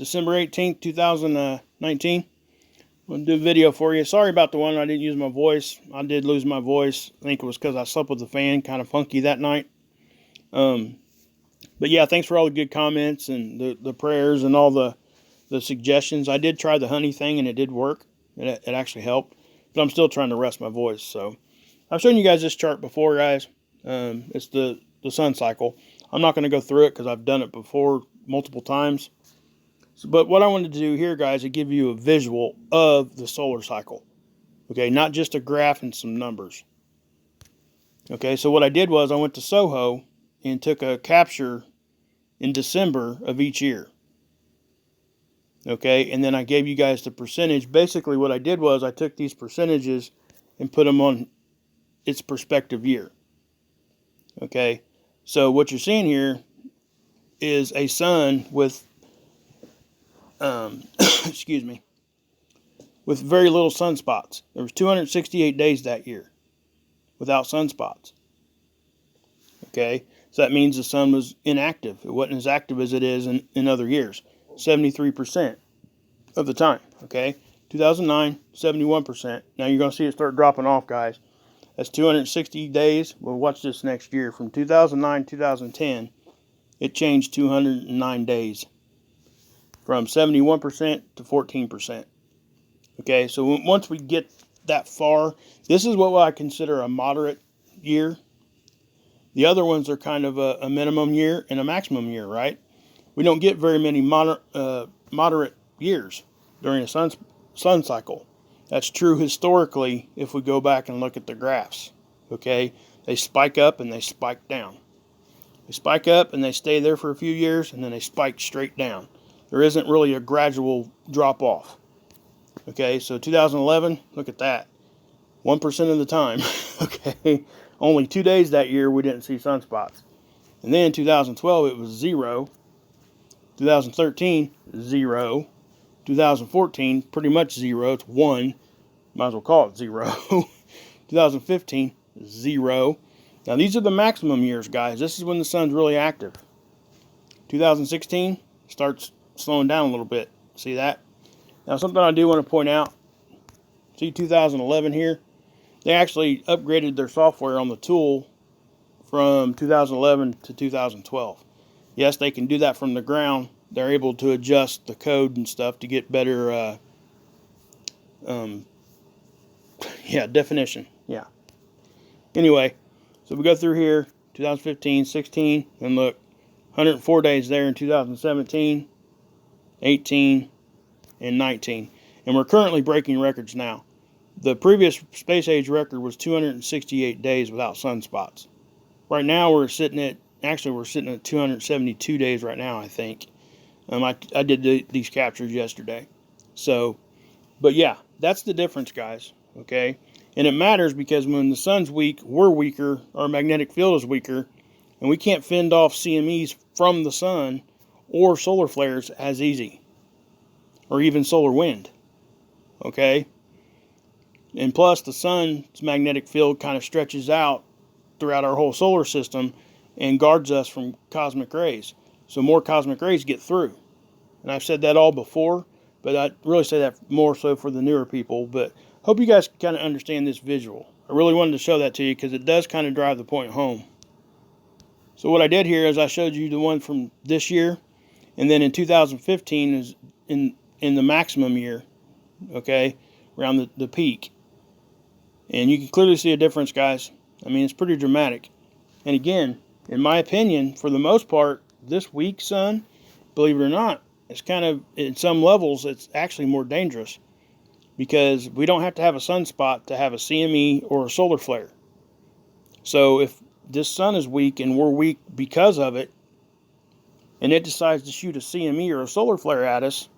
December 18th, 2019. I'm going to do a video for you. Sorry about the one I didn't use my voice. I did lose my voice. I think it was because I slept with the fan kind of funky that night. But yeah, thanks for all the good comments and the prayers and all the suggestions. I did try the honey thing and it did work. It actually helped. But I'm still trying to rest my voice. So I've shown you guys this chart before, guys. It's the sun cycle. I'm not going to go through it because I've done it before multiple times. But what I wanted to do here, guys, is give you a visual of the solar cycle. Okay, not just a graph and some numbers. Okay, so what I did was I went to Soho and took a capture in December of each year. Okay, and then I gave you guys the percentage. Basically, what I did was I took these percentages and put them on its perspective year. Okay, so what you're seeing here is a sun with excuse me, with very little sunspots. There was 268 days that year without sunspots. Okay, so that means the sun was inactive. It wasn't as active as it is in other years. 73% of the time. Okay, 2009, 71%. Now you're going to see it start dropping off, guys. That's 260 days. Well, watch this next year. From 2009 2010, it changed 209 days. From 71% to 14%. Okay, so once we get that far, this is what I consider a moderate year. The other ones are kind of a minimum year and a maximum year, right? We don't get very many moderate years during a sun cycle. That's true historically if we go back and look at the graphs. Okay, they spike up and they spike down. They spike up and they stay there for a few years and then they spike straight down. There isn't really a gradual drop off. Okay, so 2011, look at that. 1% of the time. Okay, only 2 days that year we didn't see sunspots. And then 2012, it was 0. 2013, 0. 2014, pretty much 0. It's 1. Might as well call it 0. 2015, 0. Now these are the maximum years, guys. This is when the sun's really active. 2016 starts slowing down a little bit. See that? Now something I do want to point out. See 2011 here? They actually upgraded their software on the tool from 2011 to 2012. Yes, they can do that from the ground. They're able to adjust the code and stuff to get better definition. Yeah. Anyway, so we go through here, 2015, 16, and look, 104 days there in 2017, 18, and 19. And we're currently breaking records now. The previous space age record was 268 days without sunspots. Right now we're sitting at 272 days right now, I think. I did these captures yesterday. So, but yeah, that's the difference, guys. Okay? And it matters because when the sun's weak, we're weaker, our magnetic field is weaker, and we can't fend off CMEs from the sun or solar flares as easy, or even solar wind. Okay? And plus, the sun's magnetic field kind of stretches out throughout our whole solar system and guards us from cosmic rays. So more cosmic rays get through. And I've said that all before, but I really say that more so for the newer people. But hope you guys kind of understand this visual. I really wanted to show that to you because it does kind of drive the point home. So what I did here is I showed you the one from this year, and then in 2015 is in the maximum year, okay, around the peak. And you can clearly see a difference, guys. I mean, it's pretty dramatic. And again, in my opinion, for the most part, this weak sun, believe it or not, it's kind of, in some levels, it's actually more dangerous. Because we don't have to have a sunspot to have a CME or a solar flare. So if this sun is weak and we're weak because of it, and it decides to shoot a CME or a solar flare at us,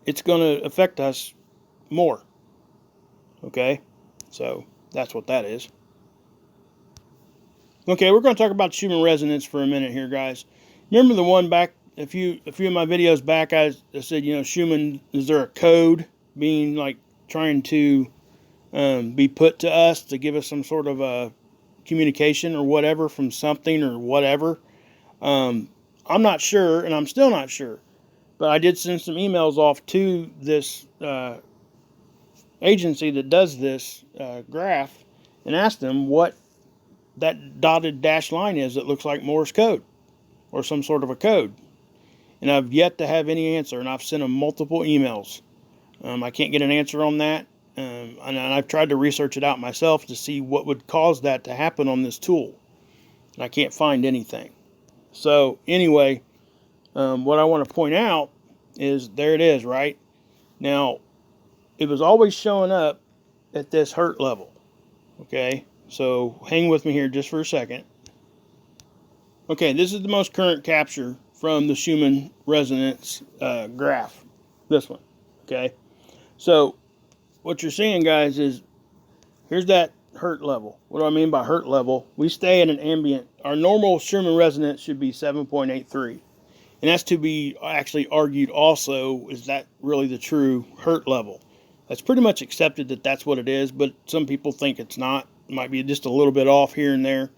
it's going to affect us more. Okay? So that's what that is. Okay, we're going to talk about Schuman resonance for a minute here, guys. Remember the one back, a few of my videos back, I said, you know, Schuman, is there a code being like trying to be put to us to give us some sort of a communication or whatever from something or whatever? I'm not sure, and I'm still not sure. But I did send some emails off to this agency that does this graph and asked them what that dotted dash line is that looks like Morse code or some sort of a code. And I've yet to have any answer, and I've sent them multiple emails. I can't get an answer on that. And I've tried to research it out myself to see what would cause that to happen on this tool. And I can't find anything. So anyway, what I want to point out is there it is, right? Now, it was always showing up at this hertz level. Okay, so hang with me here just for a second. Okay, this is the most current capture from the Schuman resonance graph. This one. Okay, so what you're seeing, guys, is here's that hertz level. What do I mean by hertz level? We stay at an ambient. Our normal Schumann resonance should be 7.83. And that's to be actually argued also, is that really the true hertz level? That's pretty much accepted that that's what it is, but some people think it's not. It might be just a little bit off here and there.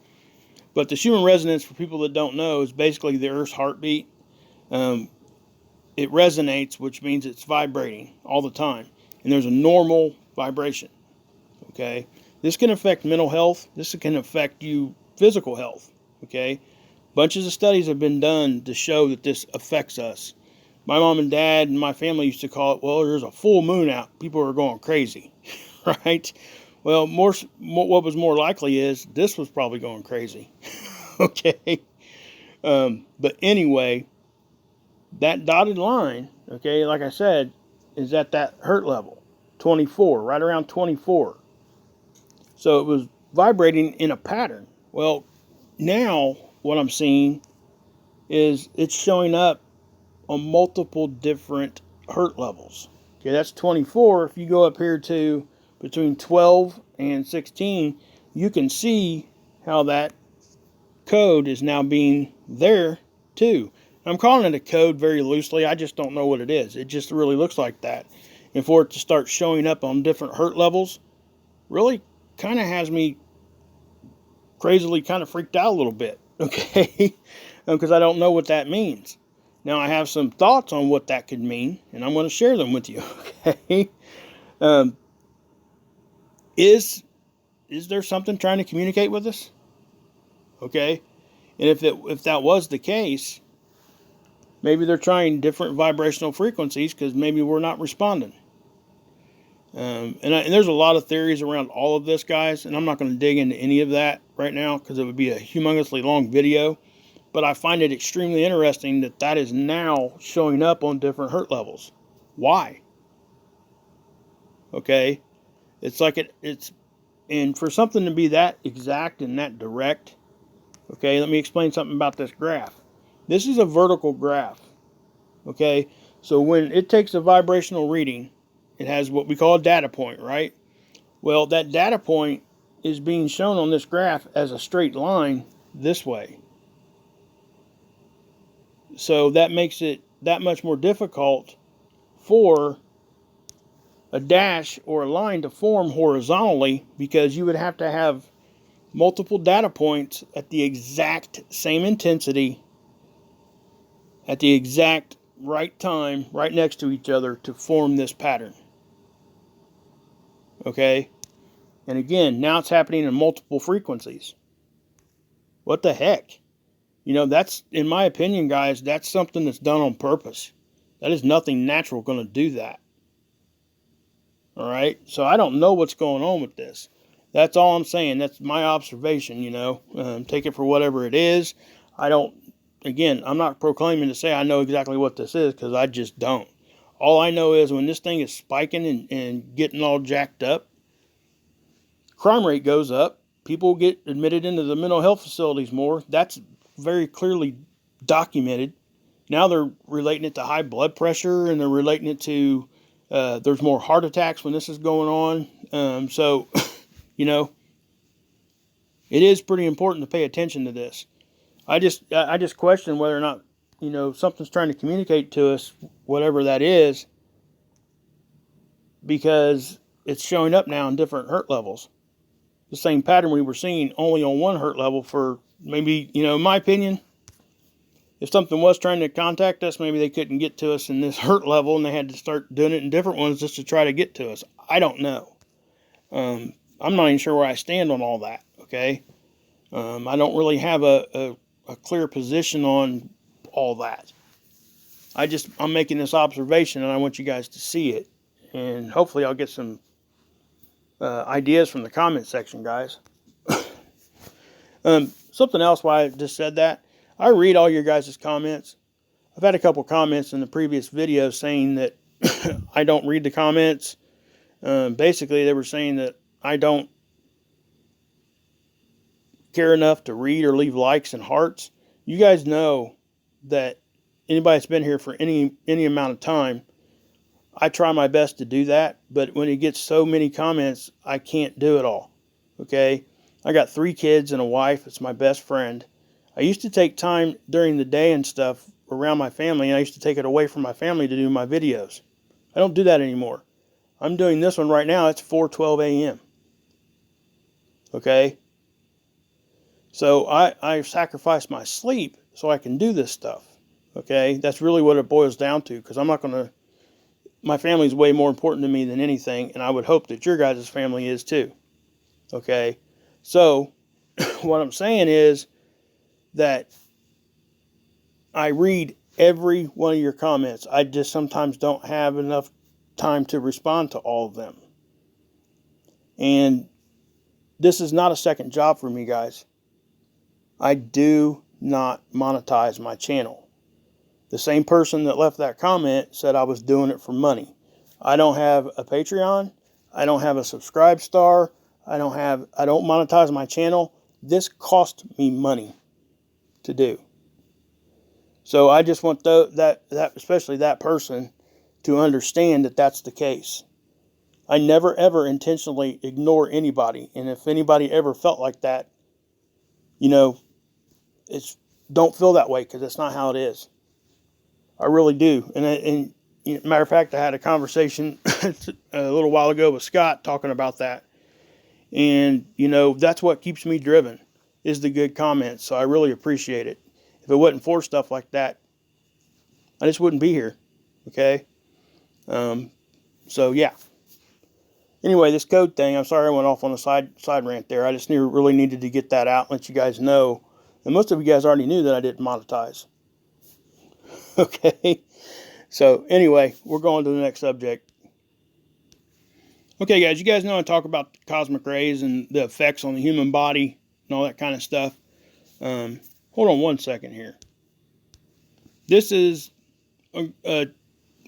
But the Schumann resonance, for people that don't know, is basically the Earth's heartbeat. It resonates, which means it's vibrating all the time. And there's a normal vibration. Okay? This can affect mental health. This can affect you physical health. Okay? Bunches of studies have been done to show that this affects us. My mom and dad and my family used to call it, well, there's a full moon out. People are going crazy. Right? Well, what was more likely is this was probably going crazy. Okay? But anyway, that dotted line, okay, like I said, is at that hertz level, 24, right around 24. So it was vibrating in a pattern. Well, now what I'm seeing is it's showing up on multiple different hertz levels. Okay, that's 24. If you go up here to between 12 and 16, you can see how that code is now being there too. I'm calling it a code very loosely. I just don't know what it is. It just really looks like that. And for it to start showing up on different hertz levels really kind of has me crazily kind of freaked out a little bit. Okay? Because I don't know what that means. Now, I have some thoughts on what that could mean, and I'm going to share them with you. Okay? Is there something trying to communicate with us? Okay? And if that was the case, maybe they're trying different vibrational frequencies because maybe we're not responding. And there's a lot of theories around all of this, guys, and I'm not going to dig into any of that right now because it would be a humongously long video. But I find it extremely interesting that that is now showing up on different hertz levels. Why? Okay? It's like and for something to be that exact and that direct, okay, let me explain something about this graph. This is a vertical graph, okay? So when it takes a vibrational reading, it has what we call a data point, right? Well, that data point is being shown on this graph as a straight line this way. So that makes it that much more difficult for a dash or a line to form horizontally because you would have to have multiple data points at the exact same intensity at the exact right time, right next to each other to form this pattern. Okay? And again, now it's happening in multiple frequencies. What the heck? You know, that's, in my opinion, guys, that's something that's done on purpose. That is nothing natural going to do that. All right? So I don't know what's going on with this. That's all I'm saying. That's my observation, you know. Take it for whatever it is. Again, I'm not proclaiming to say I know exactly what this is because I just don't. All I know is when this thing is spiking and getting all jacked up, crime rate goes up. People get admitted into the mental health facilities more. That's very clearly documented. Now they're relating it to high blood pressure and they're relating it to there's more heart attacks when this is going on. So, you know, it is pretty important to pay attention to this. I just question whether or not, you know, something's trying to communicate to us, whatever that is, because it's showing up now in different hertz levels. The same pattern we were seeing only on one hertz level for maybe, you know, in my opinion, if something was trying to contact us, maybe they couldn't get to us in this hurt level and they had to start doing it in different ones just to try to get to us. I don't know. I'm not even sure where I stand on all that, okay? I don't really have a clear position on all that. I'm making this observation and I want you guys to see it. And hopefully I'll get some ideas from the comment section, guys. Something else why I just said that. I read all your guys' comments. I've had a couple comments in the previous video saying that I don't read the comments. Basically, they were saying that I don't care enough to read or leave likes and hearts. You guys know that anybody that's been here for any amount of time, I try my best to do that, but when it gets so many comments, I can't do it all. Okay? I got 3 kids and a wife. It's my best friend. I used to take time during the day and stuff around my family, and I used to take it away from my family to do my videos. I don't do that anymore. I'm doing this one right now. It's 4:12 a.m. Okay? So I sacrifice my sleep so I can do this stuff. Okay? That's really what it boils down to, because I'm not going to... My family is way more important to me than anything, and I would hope that your guys' family is too. Okay? So, what I'm saying is that I read every one of your comments. I just sometimes don't have enough time to respond to all of them. And this is not a second job for me, guys. I do not monetize my channel. The same person that left that comment said I was doing it for money. I don't have a Patreon. I don't have a subscribe star. I don't monetize my channel. This cost me money to do. So I just want that especially that person to understand that that's the case. I never ever intentionally ignore anybody, and if anybody ever felt like that, don't feel that way, because that's not how it is. I really do. And matter of fact, I had a conversation a little while ago with Scott talking about that. And, that's what keeps me driven, is the good comments. So I really appreciate it. If it wasn't for stuff like that, I just wouldn't be here. Okay? So, yeah. Anyway, this code thing, I'm sorry I went off on a side rant there. I just really needed to get that out and let you guys know. And most of you guys already knew that I didn't monetize. Okay? So, anyway, we're going to the next subject. Okay, guys, you guys know I talk about cosmic rays and the effects on the human body and all that kind of stuff. Hold on one second here. This is a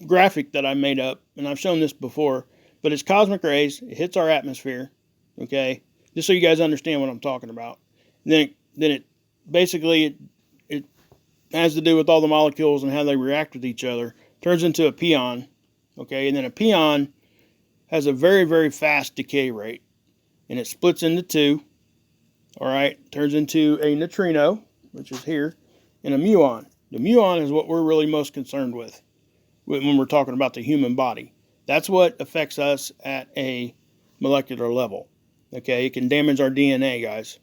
graphic that I made up, and I've shown this before, but it's cosmic rays. It hits our atmosphere, okay? Just so you guys understand what I'm talking about. And then it basically it has to do with all the molecules and how they react with each other. Turns into a pion, okay? And then a pion has a very, very fast decay rate, and it splits into 2. All right, turns into a neutrino, which is here, and a muon. The muon is what we're really most concerned with when we're talking about the human body. That's what affects us at a molecular level. Okay, it can damage our DNA, guys.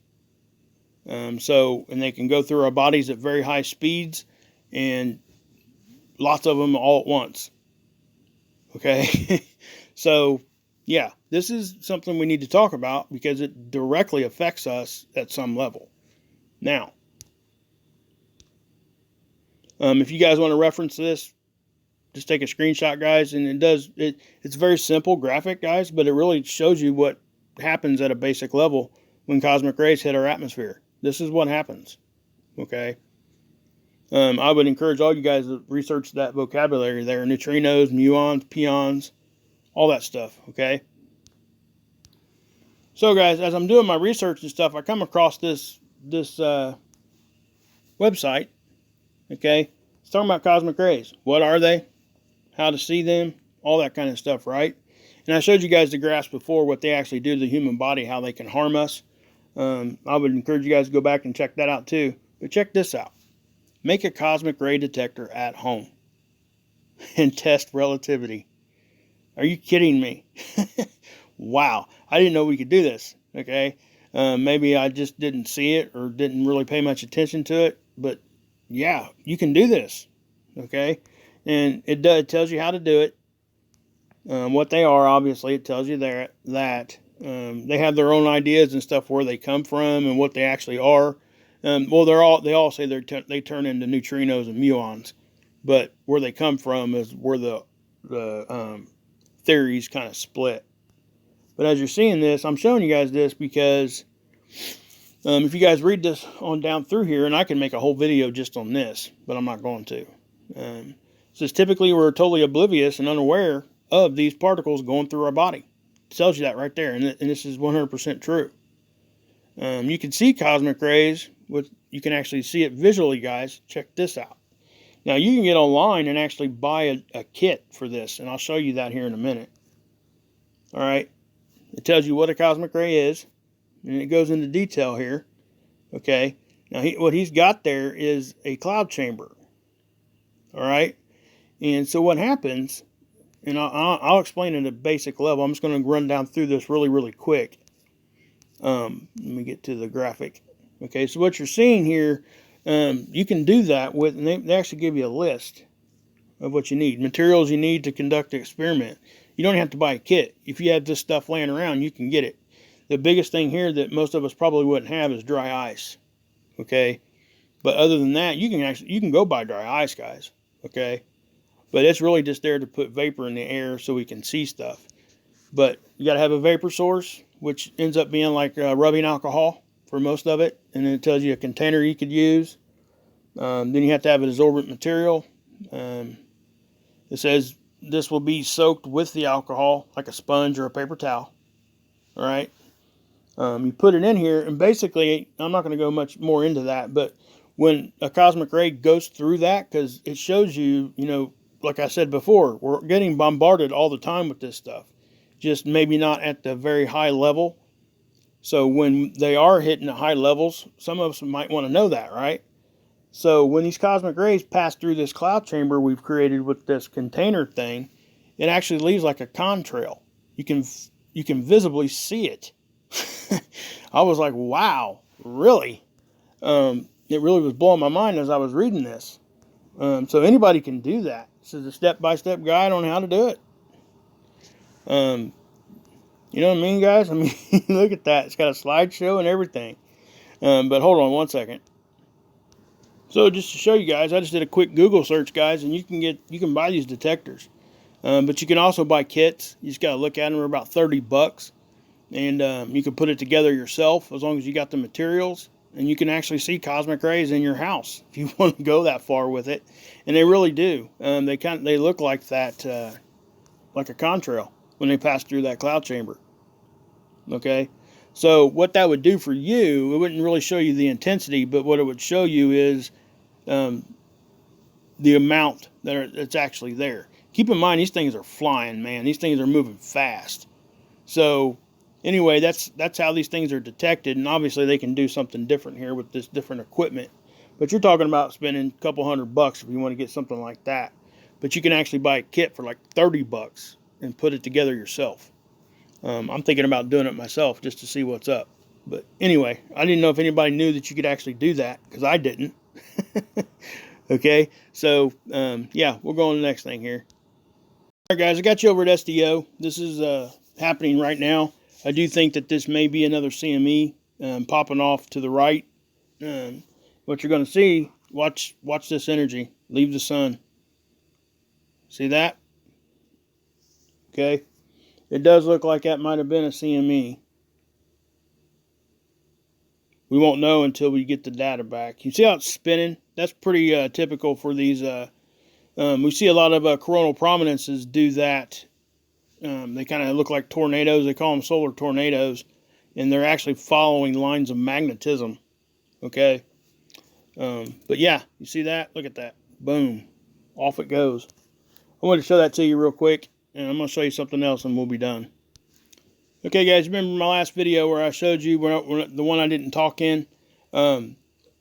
And they can go through our bodies at very high speeds, and lots of them all at once. Okay, so yeah, this is something we need to talk about because it directly affects us at some level. Now, if you guys want to reference this, just take a screenshot, guys, and it's a very simple graphic, guys, but it really shows you what happens at a basic level when cosmic rays hit our atmosphere. This is what happens, okay? I would encourage all you guys to research that vocabulary there, neutrinos, muons, pions, all that stuff, okay? So, guys, as I'm doing my research and stuff, I come across this website, okay? It's talking about cosmic rays. What are they? How to see them? All that kind of stuff, right? And I showed you guys the graphs before, what they actually do to the human body, how they can harm us. I would encourage you guys to go back and check that out too. But check this out. Make a cosmic ray detector at home and test relativity. Are you kidding me? Wow. I didn't know we could do this, okay? Maybe I just didn't see it or didn't really pay much attention to it, but yeah, you can do this. Okay, and it tells you how to do it. What they are, obviously, it tells you there that they have their own ideas and stuff where they come from and what they actually are. Well, they all say they turn into neutrinos and muons, but where they come from is where the theories kind of split. But as you're seeing this, I'm showing you guys this because if you guys read this on down through here, and I can make a whole video just on this, but I'm not going to. It says typically we're totally oblivious and unaware of these particles going through our body. It tells you that right there, and this is 100% true. You can see cosmic rays. You can actually see it visually, guys. Check this out. Now, you can get online and actually buy a kit for this, and I'll show you that here in a minute. All right. It tells you what a cosmic ray is, and it goes into detail here. Okay. Now, what he's got there is a cloud chamber. All right. And so what happens, and I'll explain at a basic level. I'm just going to run down through this really, really quick. Let me get to the graphic. Okay, so what you're seeing here, you can do that with, and they actually give you a list of what you need. Materials you need to conduct the experiment. You don't have to buy a kit. If you have this stuff laying around, you can get it. The biggest thing here that most of us probably wouldn't have is dry ice. Okay, but other than that, you can go buy dry ice, guys. Okay, but it's really just there to put vapor in the air so we can see stuff. But you got to have a vapor source, which ends up being like rubbing alcohol for most of it. And then it tells you a container you could use. Then you have to have an absorbent material. It says this will be soaked with the alcohol like a sponge or a paper towel. All right. You put it in here, and basically, I'm not going to go much more into that, but when a cosmic ray goes through that, because it shows you, like I said before, we're getting bombarded all the time with this stuff, just maybe not at the very high level. So when they are hitting the high levels, some of us might want to know that, right? So when these cosmic rays pass through this cloud chamber we've created with this container thing, it actually leaves like a contrail. You can visibly see it. I was like, wow, really? It really was blowing my mind as I was reading this. So anybody can do that. This is a step-by-step guide on how to do it. You know what I mean, guys? I mean, look at that. It's got a slideshow and everything. But hold on one second. So just to show you guys, I just did a quick Google search, guys, and you can buy these detectors. But you can also buy kits. You just got to look at them. They're about $30. And you can put it together yourself as long as you got the materials. And you can actually see cosmic rays in your house if you want to go that far with it. And they really do. They look like that, like a contrail when they pass through that cloud chamber. Okay, so what that would do for you, it wouldn't really show you the intensity, but what it would show you is the amount that's actually there. Keep in mind, these things are flying, man. These things are moving fast. So anyway, that's how these things are detected, and obviously they can do something different here with this different equipment. But you're talking about spending a couple $100 if you want to get something like that. But you can actually buy a kit for like $30 and put it together yourself. I'm thinking about doing it myself just to see what's up. But anyway, I didn't know if anybody knew that you could actually do that, because I didn't. Okay, so yeah, we'll go on to the next thing here. All right, guys, I got you over at SDO. This is happening right now. I do think that this may be another CME popping off to the right. What you're going to see, watch this energy leave the sun. See that? Okay. It does look like that might have been a CME. We won't know until we get the data back. You see how it's spinning? That's pretty typical for these. We see a lot of coronal prominences do that. They kind of look like tornadoes. They call them solar tornadoes. And they're actually following lines of magnetism. Okay? But yeah, you see that? Look at that. Boom. Off it goes. I wanted to show that to you real quick. And I'm going to show you something else and we'll be done. Okay, guys, remember my last video where I showed you the one I didn't talk in?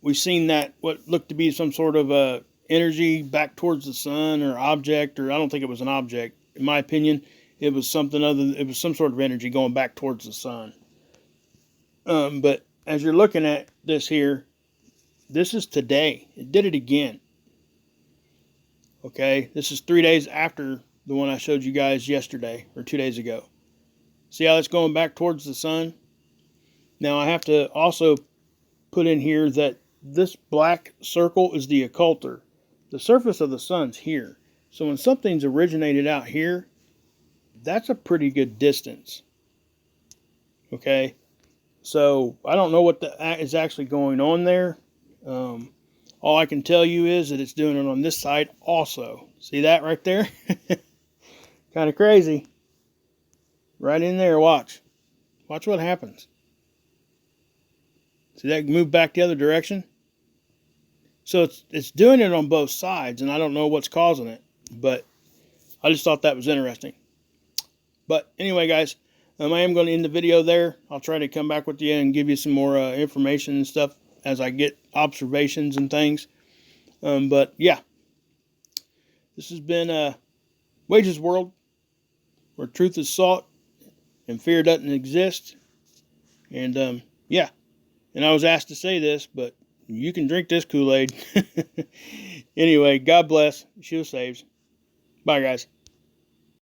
We've seen that what looked to be some sort of energy back towards the sun or object, or I don't think it was an object. In my opinion, it was something other. It was some sort of energy going back towards the sun. But as you're looking at this here, this is today. It did it again. Okay, this is 3 days after the one I showed you guys yesterday, or 2 days ago. See how it's going back towards the sun? Now I have to also put in here that this black circle is the occulter. The surface of the sun's here. So when something's originated out here, that's a pretty good distance. Okay, so I don't know what is actually going on there. All I can tell you is that it's doing it on this side also. See that right there? Kind of crazy. Right in there, watch. Watch what happens. See that move back the other direction? So it's doing it on both sides, and I don't know what's causing it, but I just thought that was interesting. But anyway, guys, I am going to end the video there. I'll try to come back with you and give you some more information and stuff as I get observations and things. But yeah, this has been Wages World, where truth is sought and fear doesn't exist. And yeah, and I was asked to say this, but you can drink this Kool-Aid. Anyway, God bless. Yeshua saves. Bye, guys.